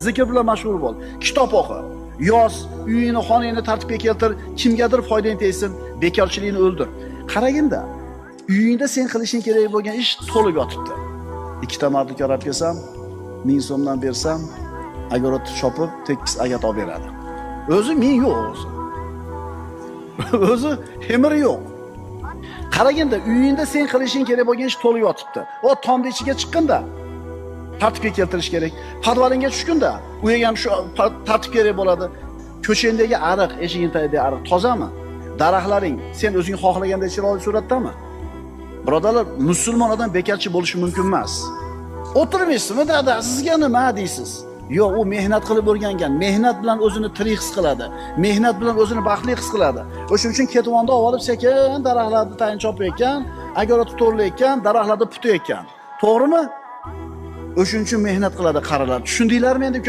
zikr bilan mashg'ul bo'l, kitob o'qi, yoz, uyingni, xonangni tartibga keltir, kimgadir foydang tegsin, bekorchilikni o'ldir. Qaraginda, uyingda sen qilishing kerak bo'lgan ish to'lib yotibdi. Ikkita mardikor olib kelsam, 1000 so'mdan bersam, огородni chopib, tekis agat olib beradi. O'zi men yo'q o'zi. O'zi hemiri yo'q. Qaraganda uyingda sen qilishing kerak bo'lgan ish to'lib yotibdi. O tomni ichiga chiqqanda tartibga keltirish kerak. Podvalingga tushganda u ham shu tartib kerak bo'ladi. Ko'changdagi ariq, eshiging tagidagi ariq tozami? Daraxtlaring sen o'zing xohlagandek chiroyli suratdami? Birodarlar, musulmon odam bekarchi bo'lishi mumkin emas. O'tirmaysizmi, dada, sizga nima deysiz? Yo'q, u mehnat qilib o'rgangan, mehnat bilan o'zini tirik his qiladi, mehnat bilan o'zini baxtli his qiladi. O'shuning uchun ketvonda olib sekin daraxtlarni tayin chopayotgan, agarot to'rlayotgan, daraxtlarni putayotgan. To'g'rimi? O'shuning uchun mehnat qiladi qarilar. Tushundinglarmi endi ukalar?